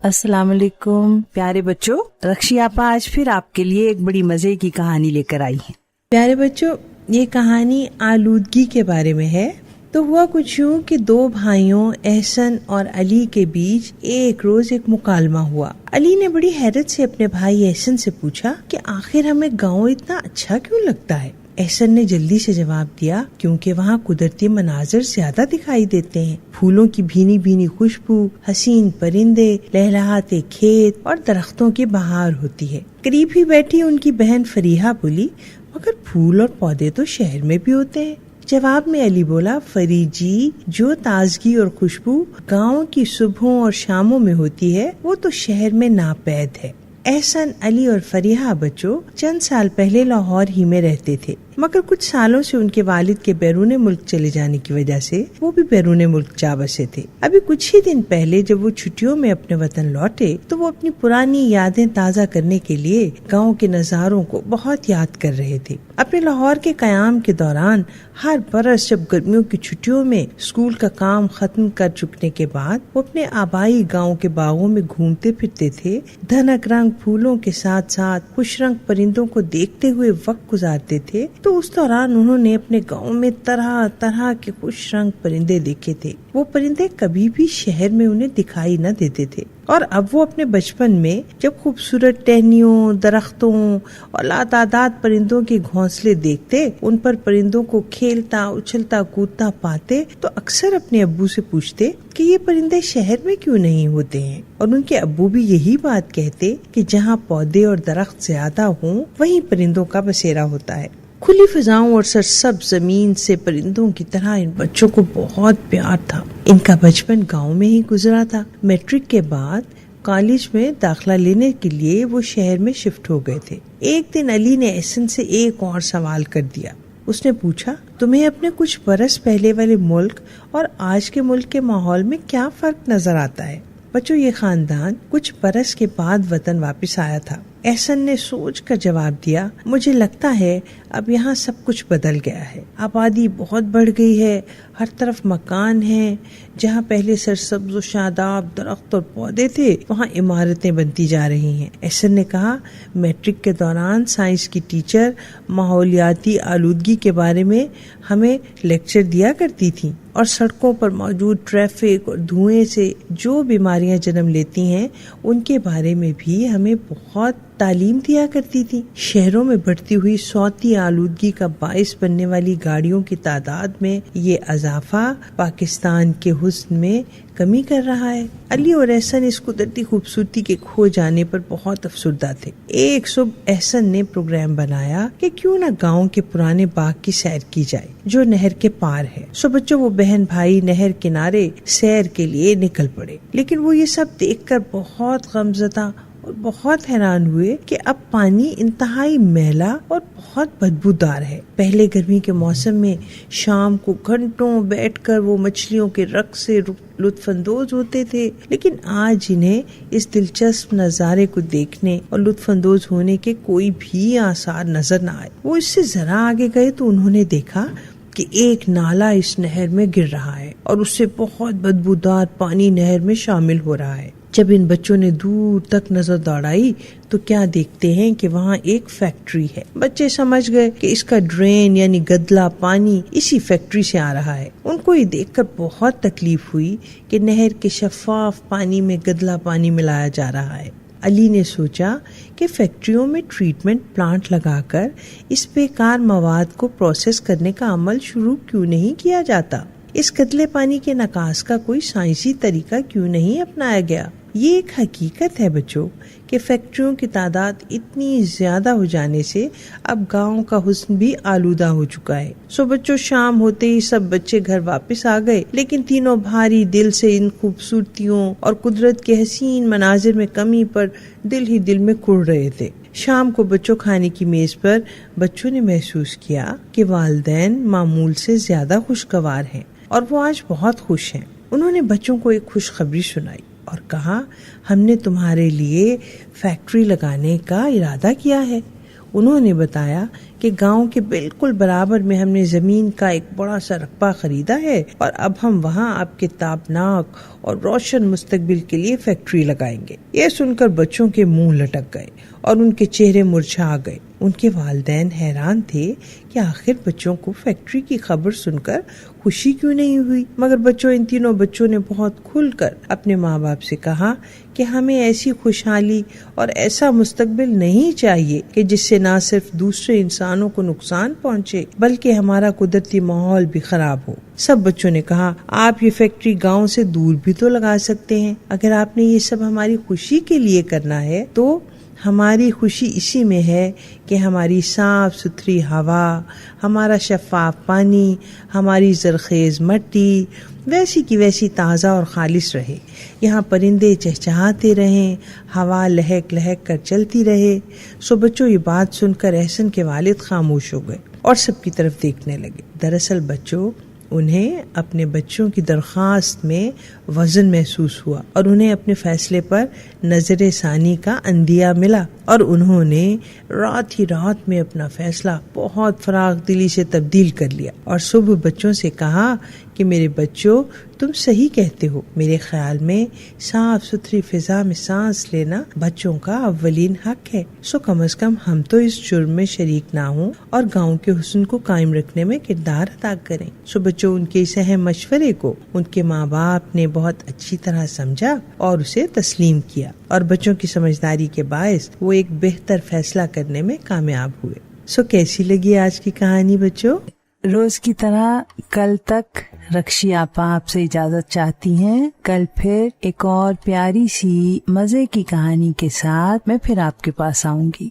السلام علیکم پیارے بچوں، رکشی آپا آج پھر آپ کے لیے ایک بڑی مزے کی کہانی لے کر آئی ہیں۔ پیارے بچوں، یہ کہانی آلودگی کے بارے میں ہے۔ تو ہوا کچھ یوں کہ دو بھائیوں احسن اور علی کے بیچ ایک روز ایک مکالمہ ہوا۔ علی نے بڑی حیرت سے اپنے بھائی احسن سے پوچھا کہ آخر ہمیں گاؤں اتنا اچھا کیوں لگتا ہے؟ احسن نے جلدی سے جواب دیا، کیونکہ وہاں قدرتی مناظر زیادہ دکھائی دیتے ہیں، پھولوں کی بھینی بھینی خوشبو، حسین پرندے، لہلہاتے کھیت اور درختوں کی بہار ہوتی ہے۔ قریب ہی بیٹھی ان کی بہن فریحہ بولی، مگر پھول اور پودے تو شہر میں بھی ہوتے ہیں۔ جواب میں علی بولا، فری جی، جو تازگی اور خوشبو گاؤں کی صبحوں اور شاموں میں ہوتی ہے وہ تو شہر میں ناپید ہے۔ احسن، علی اور فریحہ بچوں چند سال پہلے لاہور ہی میں رہتے تھے، مگر کچھ سالوں سے ان کے والد کے بیرون ملک چلے جانے کی وجہ سے وہ بھی بیرون ملک جا بسے تھے۔ ابھی کچھ ہی دن پہلے جب وہ چھٹیوں میں اپنے وطن لوٹے تو وہ اپنی پرانی یادیں تازہ کرنے کے لیے گاؤں کے نظاروں کو بہت یاد کر رہے تھے۔ اپنے لاہور کے قیام کے دوران ہر برس جب گرمیوں کی چھٹیوں میں اسکول کا کام ختم کر چکنے کے بعد وہ اپنے آبائی گاؤں کے باغوں میں گھومتے پھرتے تھے، دھنک رنگ پھولوں کے ساتھ ساتھ خوش رنگ پرندوں کو دیکھتے ہوئے وقت گزارتے تھے، تو اس دوران انہوں نے اپنے گاؤں میں طرح طرح کے خوش رنگ پرندے دیکھے تھے۔ وہ پرندے کبھی بھی شہر میں انہیں دکھائی نہ دیتے تھے، اور اب وہ اپنے بچپن میں جب خوبصورت ٹہنیوں، درختوں اور لاتعداد پرندوں کے گھونسلے دیکھتے، ان پر پرندوں کو کھیلتا اچھلتا کودتا پاتے، تو اکثر اپنے ابو سے پوچھتے کہ یہ پرندے شہر میں کیوں نہیں ہوتے ہیں، اور ان کے ابو بھی یہی بات کہتے کہ جہاں پودے اور درخت زیادہ ہوں وہیں پرندوں کا بسیرا ہوتا ہے۔ کھلی فضاؤں اور سرسبز زمین سے پرندوں کی طرح ان بچوں کو بہت پیار تھا۔ ان کا بچپن گاؤں میں ہی گزرا تھا۔ میٹرک کے بعد کالج میں داخلہ لینے کے لیے وہ شہر میں شفٹ ہو گئے تھے۔ ایک دن علی نے احسن سے ایک اور سوال کر دیا۔ اس نے پوچھا، تمہیں اپنے کچھ برس پہلے والے ملک اور آج کے ملک کے ماحول میں کیا فرق نظر آتا ہے؟ بچوں، یہ خاندان کچھ برس کے بعد وطن واپس آیا تھا۔ احسن نے سوچ کر جواب دیا، مجھے لگتا ہے اب یہاں سب کچھ بدل گیا ہے۔ آبادی بہت بڑھ گئی ہے، ہر طرف مکان ہیں۔ جہاں پہلے سرسبز و شاداب درخت اور پودے تھے وہاں عمارتیں بنتی جا رہی ہیں۔ احسن نے کہا، میٹرک کے دوران سائنس کی ٹیچر ماحولیاتی آلودگی کے بارے میں ہمیں لیکچر دیا کرتی تھی، اور سڑکوں پر موجود ٹریفک اور دھوئیں سے جو بیماریاں جنم لیتی ہیں ان کے بارے میں بھی ہمیں بہت تعلیم دیا کرتی تھی۔ شہروں میں بڑھتی ہوئی صوتی آلودگی کا باعث بننے والی گاڑیوں کی تعداد میں یہ اضافہ پاکستان کے حسن میں کمی کر رہا ہے۔ علی اور احسن اس قدرتی خوبصورتی کے کھو جانے پر بہت افسردہ تھے۔ ایک صبح احسن نے پروگرام بنایا کہ کیوں نہ گاؤں کے پرانے باغ کی سیر کی جائے جو نہر کے پار ہے۔ سو بچوں، وہ بہن بھائی نہر کنارے سیر کے لیے نکل پڑے، لیکن وہ یہ سب دیکھ کر بہت غمزدہ اور بہت حیران ہوئے کہ اب پانی انتہائی میلا اور بہت بدبودار ہے۔ پہلے گرمی کے موسم میں شام کو گھنٹوں بیٹھ کر وہ مچھلیوں کے رقص سے لطف اندوز ہوتے تھے، لیکن آج انہیں اس دلچسپ نظارے کو دیکھنے اور لطف اندوز ہونے کے کوئی بھی آثار نظر نہ آئے۔ وہ اس سے ذرا آگے گئے تو انہوں نے دیکھا کہ ایک نالا اس نہر میں گر رہا ہے اور اس سے بہت بدبودار پانی نہر میں شامل ہو رہا ہے۔ جب ان بچوں نے دور تک نظر دوڑائی تو کیا دیکھتے ہیں کہ وہاں ایک فیکٹری ہے۔ بچے سمجھ گئے کہ اس کا ڈرین یعنی گدلا پانی اسی فیکٹری سے آ رہا ہے۔ ان کو یہ دیکھ کر بہت تکلیف ہوئی کہ نہر کے شفاف پانی میں گدلا پانی ملایا جا رہا ہے۔ علی نے سوچا کہ فیکٹریوں میں ٹریٹمنٹ پلانٹ لگا کر اس بیکار مواد کو پروسیس کرنے کا عمل شروع کیوں نہیں کیا جاتا؟ اس گدلے پانی کے نکاس کا کوئی سائنسی طریقہ کیوں نہیں اپنایا گیا؟ یہ ایک حقیقت ہے بچوں کہ فیکٹریوں کی تعداد اتنی زیادہ ہو جانے سے اب گاؤں کا حسن بھی آلودہ ہو چکا ہے۔ سو بچوں، شام ہوتے ہی سب بچے گھر واپس آ گئے، لیکن تینوں بھاری دل سے ان خوبصورتیوں اور قدرت کے حسین مناظر میں کمی پر دل ہی دل میں کڑ رہے تھے۔ شام کو بچوں کھانے کی میز پر بچوں نے محسوس کیا کہ والدین معمول سے زیادہ خوشگوار ہیں اور وہ آج بہت خوش ہیں۔ انہوں نے بچوں کو ایک خوشخبری سنائی اور کہا، ہم نے تمہارے لیے فیکٹری لگانے کا ارادہ کیا ہے۔ انہوں نے بتایا کہ گاؤں کے بالکل برابر میں ہم نے زمین کا ایک بڑا سا رقبہ خریدا ہے اور اب ہم وہاں آپ کے تابناک اور روشن مستقبل کے لیے فیکٹری لگائیں گے۔ یہ سن کر بچوں کے منہ لٹک گئے اور ان کے چہرے مرجھا گئے۔ ان کے والدین حیران تھے کہ آخر بچوں کو فیکٹری کی خبر سن کر خوشی کیوں نہیں ہوئی، مگر ان تینوں بچوں نے بہت کھل کر اپنے ماں باپ سے کہا کہ ہمیں ایسی خوشحالی اور ایسا مستقبل نہیں چاہیے کہ جس سے نہ صرف دوسرے انسانوں کو نقصان پہنچے بلکہ ہمارا قدرتی ماحول بھی خراب ہو۔ سب بچوں نے کہا آپ یہ فیکٹری گاؤں سے دور بھی تو لگا سکتے ہیں، اگر آپ نے یہ سب ہماری خوشی کے لیے کرنا ہے تو ہماری خوشی اسی میں ہے کہ ہماری صاف ستھری ہوا، ہمارا شفاف پانی، ہماری زرخیز مٹی ویسی کی ویسی تازہ اور خالص رہے، یہاں پرندے چہچہاتے رہیں، ہوا لہک لہک کر چلتی رہے۔ سو بچوں یہ بات سن کر احسن کے والد خاموش ہو گئے اور سب کی طرف دیکھنے لگے۔ دراصل بچوں انہیں اپنے بچوں کی درخواست میں وزن محسوس ہوا اور انہیں اپنے فیصلے پر نظر ثانی کا عندیہ ملا، اور انہوں نے رات ہی رات میں اپنا فیصلہ بہت فراخ دلی سے تبدیل کر لیا اور صبح بچوں سے کہا کہ میرے بچوں تم صحیح کہتے ہو، میرے خیال میں صاف ستھری فضا میں سانس لینا بچوں کا اولین حق ہے، سو کم از کم ہم تو اس جرم میں شریک نہ ہوں اور گاؤں کے حسن کو قائم رکھنے میں کردار ادا کریں۔ سو بچوں ان کے اس اہم مشورے کو ان کے ماں باپ نے بہت اچھی طرح سمجھا اور اسے تسلیم کیا، اور بچوں کی سمجھداری کے باعث وہ ایک بہتر فیصلہ کرنے میں کامیاب ہوئے۔ سو کیسی لگی آج کی کہانی بچوں؟ روز کی طرح کل تک رکشی آپا آپ سے اجازت چاہتی ہیں۔ کل پھر ایک اور پیاری سی مزے کی کہانی کے ساتھ میں پھر آپ کے پاس آؤں گی۔